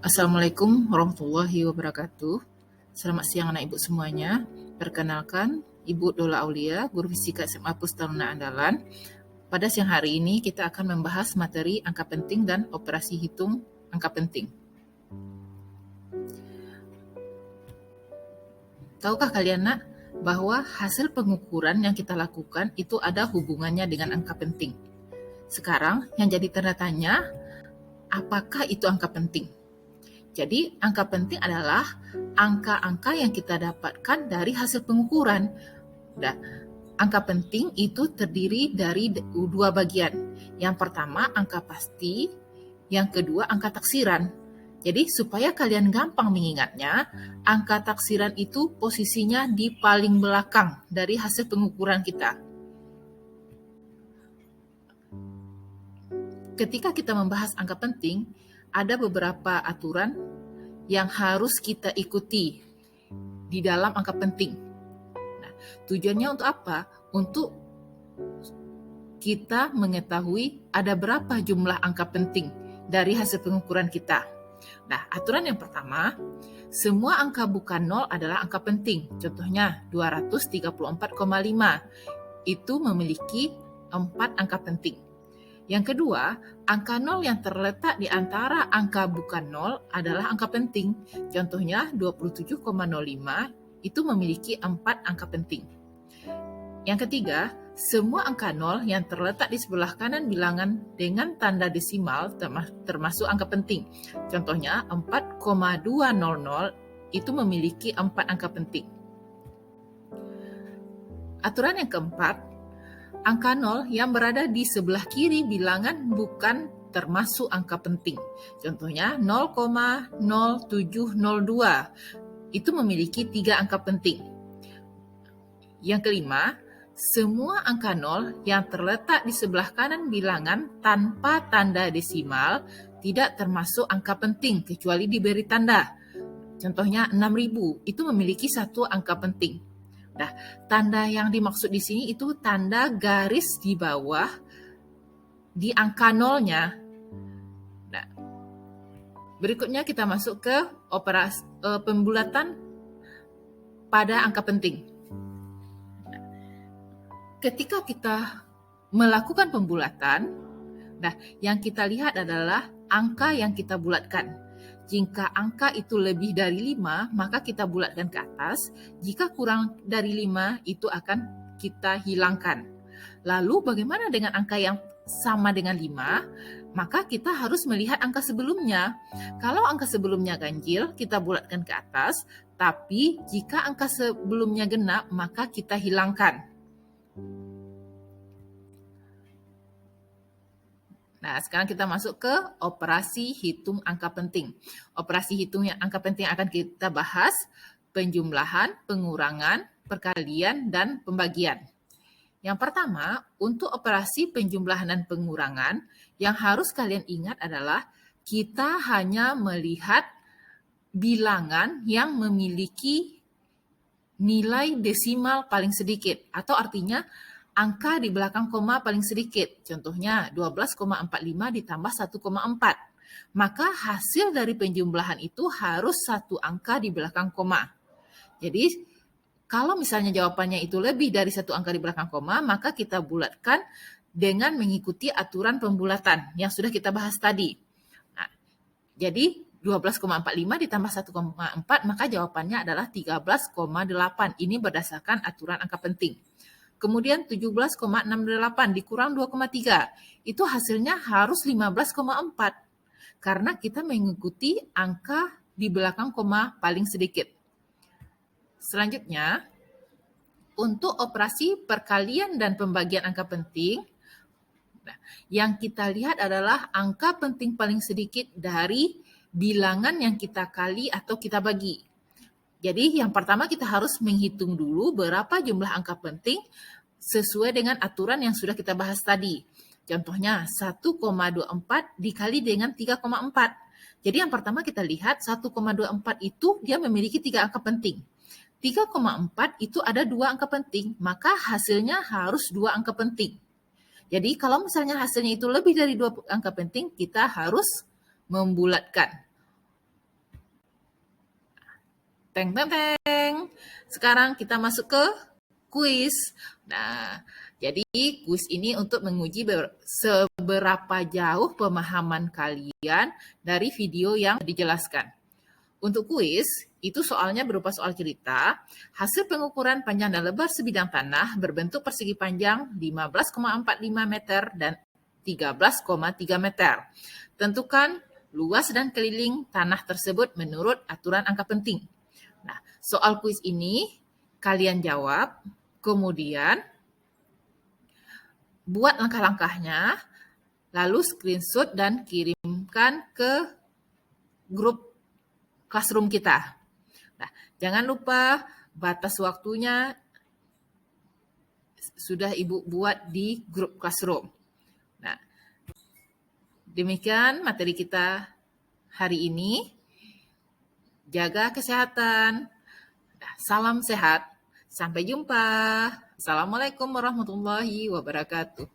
Assalamualaikum warahmatullahi wabarakatuh. Selamat siang anak ibu semuanya. Perkenalkan, Ibu Dola Aulia, Guru Fisika SMA Pustaruna Andalan. Pada siang hari ini kita akan membahas materi angka penting dan operasi hitung angka penting. Tahukah kalian nak, bahwa hasil pengukuran yang kita lakukan itu ada hubungannya dengan angka penting. Sekarang yang jadi tanda tanya, apakah itu angka penting? Jadi, angka penting adalah angka-angka yang kita dapatkan dari hasil pengukuran. Nah, angka penting itu terdiri dari dua bagian. Yang pertama, angka pasti. Yang kedua, angka taksiran. Jadi, supaya kalian gampang mengingatnya, angka taksiran itu posisinya di paling belakang dari hasil pengukuran kita. Ketika kita membahas angka penting, ada beberapa aturan yang harus kita ikuti di dalam angka penting. Nah, tujuannya untuk apa? Untuk kita mengetahui ada berapa jumlah angka penting dari hasil pengukuran kita. Nah, aturan yang pertama, semua angka bukan nol adalah angka penting. Contohnya 234,5 itu memiliki 4 angka penting. Yang kedua, angka nol yang terletak di antara angka bukan nol adalah angka penting. Contohnya 27,05 itu memiliki 4 angka penting. Yang ketiga, semua angka nol yang terletak di sebelah kanan bilangan dengan tanda desimal termasuk angka penting. Contohnya 4,200 itu memiliki 4 angka penting. Aturan yang keempat, angka nol yang berada di sebelah kiri bilangan bukan termasuk angka penting. Contohnya 0,0702 itu memiliki 3 angka penting. Yang kelima, semua angka nol yang terletak di sebelah kanan bilangan tanpa tanda desimal tidak termasuk angka penting kecuali diberi tanda. Contohnya 6.000 itu memiliki 1 angka penting. Nah, tanda yang dimaksud di sini itu tanda garis di bawah di angka nolnya. Nah, berikutnya kita masuk ke operasi pembulatan pada angka penting. Ketika kita melakukan pembulatan, nah, yang kita lihat adalah angka yang kita bulatkan. Jika angka itu lebih dari 5, maka kita bulatkan ke atas. Jika kurang dari 5, itu akan kita hilangkan. Lalu bagaimana dengan angka yang sama dengan 5? Maka kita harus melihat angka sebelumnya. Kalau angka sebelumnya ganjil, kita bulatkan ke atas. Tapi jika angka sebelumnya genap, maka kita hilangkan. Nah, sekarang kita masuk ke operasi hitung angka penting. Operasi hitung angka penting akan kita bahas penjumlahan, pengurangan, perkalian, dan pembagian. Yang pertama, untuk operasi penjumlahan dan pengurangan, yang harus kalian ingat adalah kita hanya melihat bilangan yang memiliki nilai desimal paling sedikit, atau artinya angka di belakang koma paling sedikit. Contohnya 12,45 ditambah 1,4. Maka hasil dari penjumlahan itu harus 1 angka di belakang koma. Jadi kalau misalnya jawabannya itu lebih dari 1 angka di belakang koma, maka kita bulatkan dengan mengikuti aturan pembulatan yang sudah kita bahas tadi. Nah, jadi 12,45 ditambah 1,4, maka jawabannya adalah 13,8. Ini berdasarkan aturan angka penting. Kemudian 17,68 dikurang 2,3. Itu hasilnya harus 15,4. Karena kita mengikuti angka di belakang koma paling sedikit. Selanjutnya, untuk operasi perkalian dan pembagian angka penting, yang kita lihat adalah angka penting paling sedikit dari bilangan yang kita kali atau kita bagi. Jadi yang pertama kita harus menghitung dulu berapa jumlah angka penting sesuai dengan aturan yang sudah kita bahas tadi. Contohnya 1,24 dikali dengan 3,4. Jadi yang pertama kita lihat 1,24 itu dia memiliki 3 angka penting. 3,4 itu ada 2 angka penting, maka hasilnya harus 2 angka penting. Jadi kalau misalnya hasilnya itu lebih dari 2 angka penting, kita harus membulatkan. Teng teng teng. Sekarang kita masuk ke kuis. Nah, jadi kuis ini untuk menguji seberapa jauh pemahaman kalian dari video yang dijelaskan. Untuk kuis, itu soalnya berupa soal cerita, hasil pengukuran panjang dan lebar sebidang tanah berbentuk persegi panjang 15,45 meter dan 13,3 meter. Tentukan luas dan keliling tanah tersebut menurut aturan angka penting. Nah, soal kuis ini kalian jawab, kemudian buat langkah-langkahnya, lalu screenshot dan kirimkan ke grup classroom kita. Nah, jangan lupa batas waktunya sudah Ibu buat di grup classroom. Nah, demikian materi kita hari ini. Jaga kesehatan. Salam sehat. Sampai jumpa. Assalamualaikum warahmatullahi wabarakatuh.